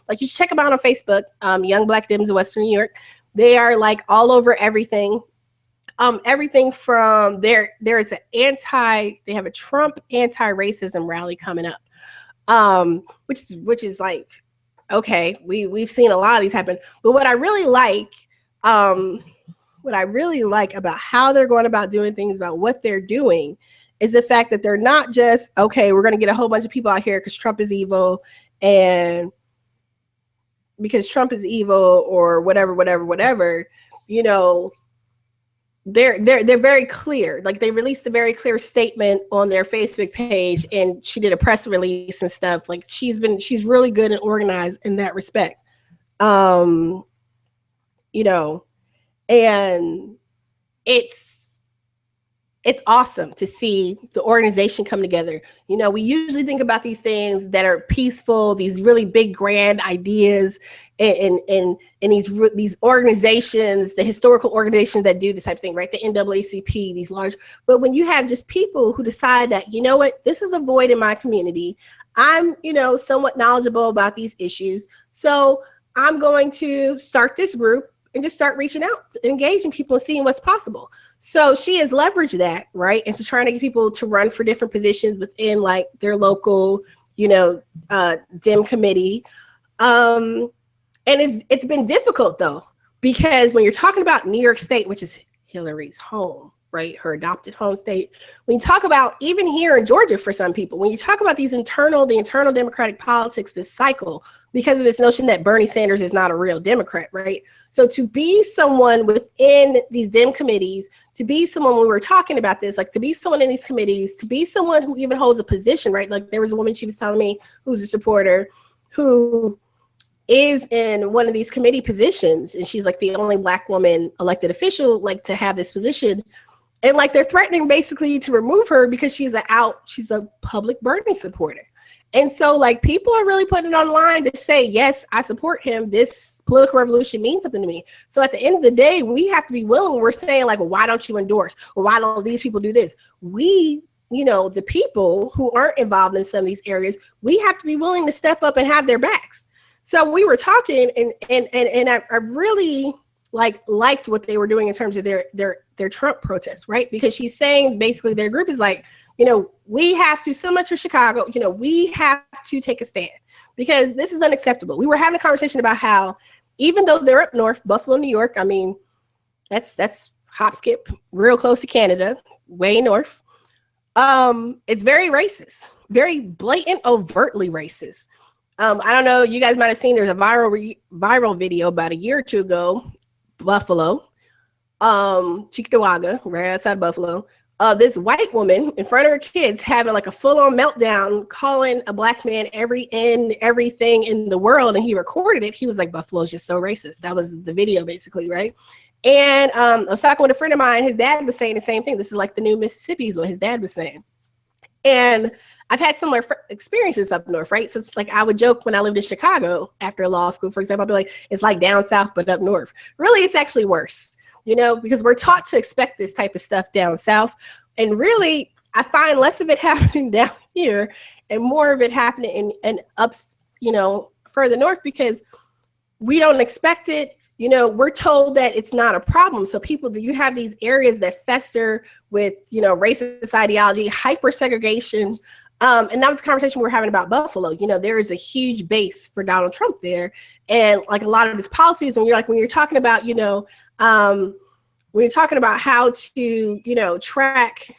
Like, you should check them out on Facebook, Young Black Dems of Western New York. They are like all over everything. Everything from there is they have a Trump anti-racism rally coming up, which is like, okay, we've seen a lot of these happen. But what I really like about how they're going about doing things, about what they're doing, is the fact that they're not just, okay, we're going to get a whole bunch of people out here because Trump is evil, and because Trump is evil or whatever, you know, they're very clear. Like, they released a very clear statement on their Facebook page, and she did a press release and stuff. Like, she's really good and organized in that respect. You know, and it's awesome to see the organization come together. You know, we usually think about these things that are peaceful, these really big, grand ideas, and these organizations, the historical organizations that do this type of thing, right? The NAACP, these large. But when you have just people who decide that, you know what, this is a void in my community. I'm, you know, somewhat knowledgeable about these issues, so I'm going to start this group and just start reaching out, engaging people and seeing what's possible. So she has leveraged that, right, into trying to get people to run for different positions within like their local, you know, Dem committee. And it's been difficult though, because when you're talking about New York State, which is Hillary's home, right, her adopted home state, when you talk about even here in Georgia for some people, when you talk about the internal Democratic politics, this cycle, because of this notion that Bernie Sanders is not a real Democrat, right? So to be someone within these Dem committees, to be someone, when we were talking about this, like to be someone in these committees, to be someone who even holds a position, right? Like, there was a woman, she was telling me, who's a supporter, who is in one of these committee positions, and she's like the only Black woman elected official, like, to have this position. And like, they're threatening basically to remove her because she's a public Bernie supporter. And so like, people are really putting it on the line to say, yes, I support him. This political revolution means something to me. So at the end of the day, we have to be willing. We're saying like, well, why don't you endorse? Or why don't these people do this? We, you know, the people who aren't involved in some of these areas, we have to be willing to step up and have their backs. So we were talking, and I really liked what they were doing in terms of their Trump protests, right? Because she's saying basically their group is like, you know, we have to, so much for Chicago, you know, we have to take a stand because this is unacceptable. We were having a conversation about how, even though they're up north, Buffalo, New York, I mean, that's hop skip real close to Canada, way north. It's very racist, very blatant, overtly racist. I don't know, you guys might have seen, there's a viral video about a year or two ago, Buffalo, Cheektowaga, right outside Buffalo. This white woman in front of her kids having like a full-on meltdown, calling a Black man everything in the world, and he recorded it. He was like, Buffalo's just so racist. That was the video basically, right? And I was talking with a friend of mine, his dad was saying the same thing. This is like the new Mississippi is what his dad was saying. And I've had similar experiences up north, right? So it's like, I would joke when I lived in Chicago after law school, for example, I'd be like, it's like down south, but up north. Really, it's actually worse, you know, because we're taught to expect this type of stuff down south. And really, I find less of it happening down here and more of it happening in ups, you know, further north, because we don't expect it. You know, we're told that it's not a problem. So you have these areas that fester with, you know, racist ideology, hyper segregation. And that was a conversation we were having about Buffalo. You know, there is a huge base for Donald Trump there. And like a lot of his policies, when you're talking about, you know, when you're talking about how to, you know, you're talking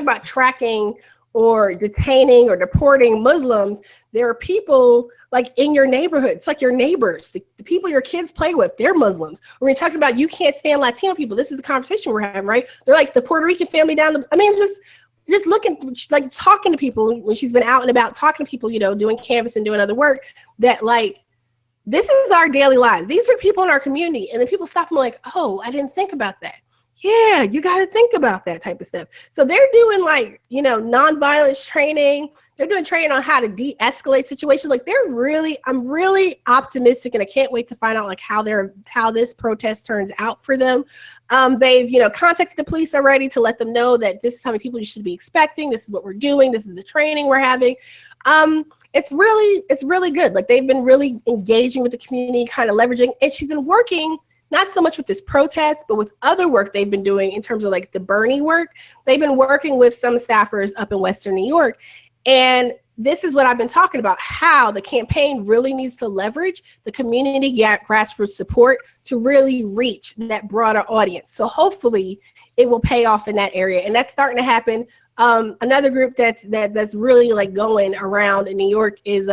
about tracking or detaining or deporting Muslims, there are people like in your neighborhood. It's like your neighbors, the people your kids play with, they're Muslims. When you're talking about you can't stand Latino people, this is the conversation we're having, right? They're like the Puerto Rican family just looking, like talking to people when she's been out and about, talking to people, you know, doing canvas and doing other work, that like, this is our daily lives. These are people in our community. And then people stop and like, oh, I didn't think about that. Yeah, you got to think about that type of stuff. So they're doing like, you know, nonviolence training. They're doing training on how to de-escalate situations. Like I'm really optimistic, and I can't wait to find out like how this protest turns out for them. They've, you know, contacted the police already to let them know that this is how many people you should be expecting. This is what we're doing. This is the training we're having. And it's really good. Like they've been really engaging with the community, kind of leveraging, and she's been working not so much with this protest, but with other work they've been doing in terms of like the Bernie work. They've been working with some staffers up in Western New York. And this is what I've been talking about, how the campaign really needs to leverage the community grassroots support to really reach that broader audience. So hopefully it will pay off in that area. And that's starting to happen. Another group that's really like going around in New York is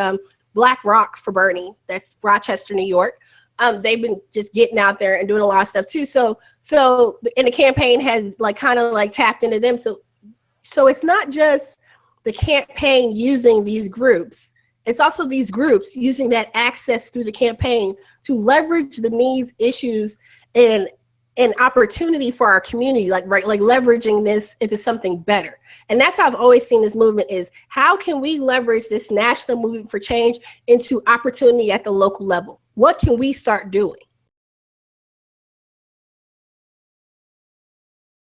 Black Rock for Bernie. That's Rochester, New York. They've been just getting out there and doing a lot of stuff too. So and the campaign has like kind of like tapped into them. So it's not just the campaign using these groups. It's also these groups using that access through the campaign to leverage the needs, issues, and opportunity for our community, like leveraging this into something better. And that's how I've always seen this movement is, how can we leverage this national movement for change into opportunity at the local level? What can we start doing?